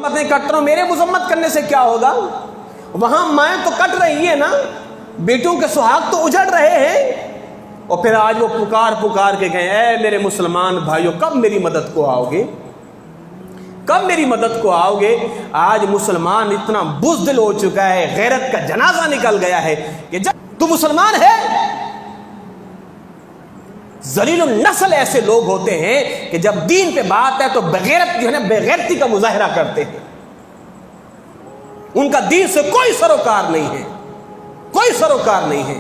مذمتیں کرتا ہوں، میرے مذمت کرنے سے کیا ہوگا؟ وہاں مائیں تو کٹ رہی ہیں نا، بیٹوں کے سہاگ تو اجڑ رہے ہیں، اور پھر آج وہ پکار کے کہیں اے میرے مسلمان بھائیوں کب میری مدد کو آؤ گے، کب میری مدد کو آؤ گے؟ آج مسلمان اتنا بزدل ہو چکا ہے، غیرت کا جنازہ نکل گیا ہے کہ جب تو مسلمان ہے، ذلیل النسل ایسے لوگ ہوتے ہیں کہ جب دین پہ بات ہے تو بغیرت جو ہے نا بغیرتی کا مظاہرہ کرتے ہیں، ان کا دین سے کوئی سروکار نہیں ہے، کوئی سروکار نہیں ہے۔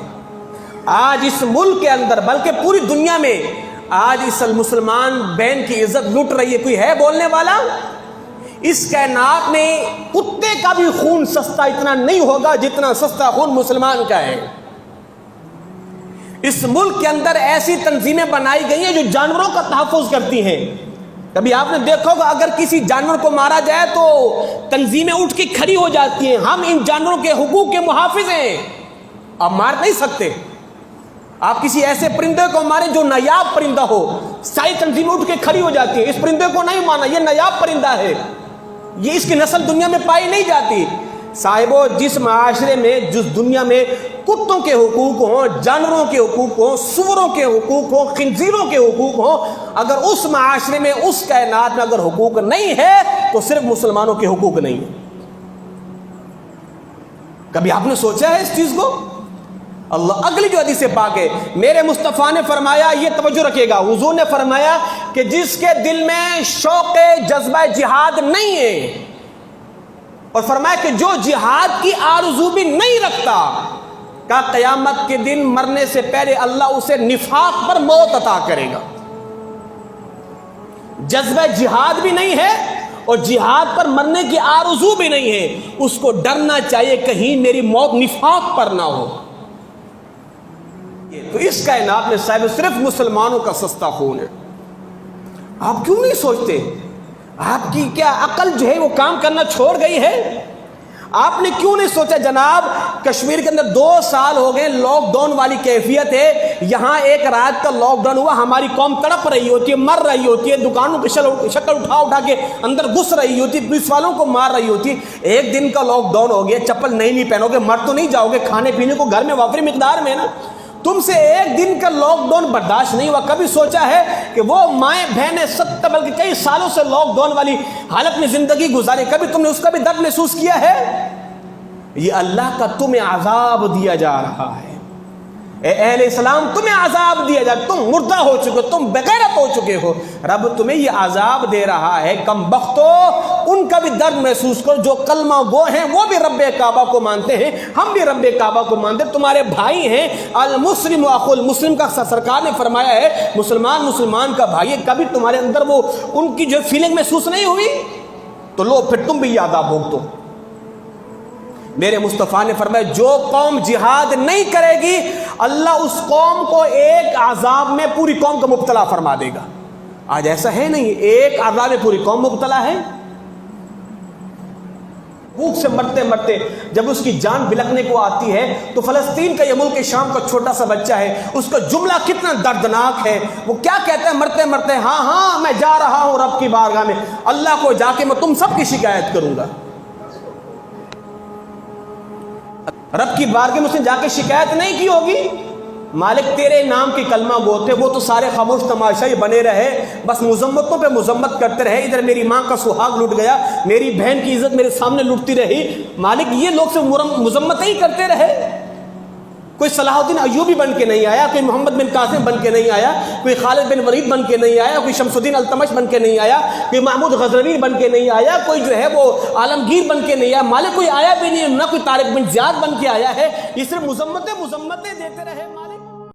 آج اس ملک کے اندر بلکہ پوری دنیا میں آج اس مسلمان بہن کی عزت لٹ رہی ہے، کوئی ہے بولنے والا؟ اس کائنات میں کتے کا بھی خون سستا اتنا نہیں ہوگا جتنا سستا خون مسلمان کا ہے۔ اس ملک کے اندر ایسی تنظیمیں بنائی گئی ہیں جو جانوروں کا تحفظ کرتی ہیں۔ کبھی آپ نے دیکھا ہوگا اگر کسی جانور کو مارا جائے تو تنظیمیں اٹھ کے کھڑی ہو جاتی ہیں، ہم ان جانوروں کے حقوق کے محافظ ہیں۔ آپ مار نہیں سکتے، آپ کسی ایسے پرندے کو ماریں جو نایاب پرندہ ہو، ساری تنظیمیں اٹھ کے کھڑی ہو جاتی ہیں، اس پرندے کو نہیں مانا، یہ نایاب پرندہ ہے، یہ اس کی نسل دنیا میں پائی نہیں جاتی۔ صاحبو، جس معاشرے میں، جس دنیا میں کتوں کے حقوق ہوں، جانوروں کے حقوق ہوں، سوروں کے حقوق ہوں، خنزیروں کے حقوق ہوں، اگر اس معاشرے میں، اس کائنات میں اگر حقوق نہیں ہے تو صرف مسلمانوں کے حقوق نہیں ہے۔ کبھی آپ نے سوچا ہے اس چیز کو؟ اللہ اگلی جو حدیث پاک ہے، میرے مصطفیٰ نے فرمایا، یہ توجہ رکھے گا، حضور نے فرمایا کہ جس کے دل میں شوق جذبہ جہاد نہیں ہے، اور فرمایا کہ جو جہاد کی آرزو بھی نہیں رکھتا، کہ قیامت کے دن مرنے سے پہلے اللہ اسے نفاق پر موت عطا کرے گا۔ جذبہ جہاد بھی نہیں ہے اور جہاد پر مرنے کی آرزو بھی نہیں ہے، اس کو ڈرنا چاہیے کہیں میری موت نفاق پر نہ ہو۔ تو اس کائنات میں صاحب صرف مسلمانوں کا سستا خون ہے۔ آپ کیوں نہیں سوچتے؟ آپ کی کیا عقل جو ہے وہ کام کرنا چھوڑ گئی ہے؟ آپ نے کیوں نہیں سوچا جناب کشمیر کے اندر 2 سال ہو گئے لاک ڈاؤن والی کیفیت ہے، یہاں ایک رات کا لاک ڈاؤن ہوا، ہماری قوم تڑپ رہی ہوتی ہے، مر رہی ہوتی ہے، دکانوں کی شکل اٹھا کے اندر گھس رہی ہوتی ہے، پولیس والوں کو مار رہی ہوتی ہے۔ ایک دن کا لاک ڈاؤن ہو گیا، چپل نہیں پہنو گے، مر تو نہیں جاؤ گے، کھانے پینے کو گھر میں وافر مقدار میں نا، تم سے ایک دن کا لاک ڈاؤن برداشت نہیں ہوا۔ کبھی سوچا ہے کہ وہ مائیں بہنیں 70 بلکہ کئی سالوں سے لاک ڈاؤن والی حالت میں زندگی گزاری، کبھی تم نے اس کا بھی درد محسوس کیا ہے؟ یہ اللہ کا تمہیں عذاب دیا جا رہا ہے، اے اہل اسلام تمہیں عذاب دیا جا رہا ہے، تم مردہ ہو چکے ہو، تم بغیرت ہو چکے ہو، رب تمہیں یہ عذاب دے رہا ہے۔ کم بختو، ان کا بھی درد محسوس کرو جو کلمہ گو ہیں، وہ بھی رب کعبہ کو مانتے ہیں، ہم بھی رب کعبہ کو مانتے ہیں، تمہارے بھائی ہیں۔ المسلم اخو المسلم کا سرکار نے فرمایا ہے مسلمان کا بھائی ہے، کبھی تمہارے اندر وہ ان کی جو فیلنگ محسوس نہیں ہوئی؟ تو لو پھر تم بھی یہ عذاب بھوگتو۔ میرے مصطفیٰ نے فرمایا جو قوم جہاد نہیں کرے گی اللہ اس قوم کو ایک عذاب میں پوری قوم کو مبتلا فرما دے گا۔ آج ایسا ہے نہیں، ایک عذاب میں پوری قوم مبتلا ہے۔ بھوک سے مرتے مرتے جب اس کی جان بلکنے کو آتی ہے تو فلسطین کا یہ ملک شام کا چھوٹا سا بچہ ہے، اس کا جملہ کتنا دردناک ہے، وہ کیا کہتا ہے مرتے مرتے؟ ہاں میں جا رہا ہوں رب کی بارگاہ میں، اللہ کو جا کے میں تم سب کی شکایت کروں گا۔ رب کی بارگاہ میں اس نے جا کے شکایت نہیں کی ہوگی، مالک تیرے نام کی کلمہ گو تھے، وہ تو سارے خاموش تماشائی بنے رہے، بس مذمتوں پہ مذمت کرتے رہے، ادھر میری ماں کا سہاگ لٹ گیا، میری بہن کی عزت میرے سامنے لٹتی رہی، مالک یہ لوگ سے مذمت ہی کرتے رہے۔ کوئی صلاح الدین ایوبی بن کے نہیں آیا، کوئی محمد بن قاسم بن کے نہیں آیا، کوئی خالد بن ولید بن کے نہیں آیا، کوئی شمس الدین التمش بن کے نہیں آیا، کوئی محمود غزنوی بن کے نہیں آیا، کوئی جو ہے وہ عالمگیر بن کے نہیں آیا، مالک کوئی آیا بھی نہیں، نہ کوئی طارق بن زیاد بن کے آیا ہے، یہ صرف مذمتیں دیتے رہے۔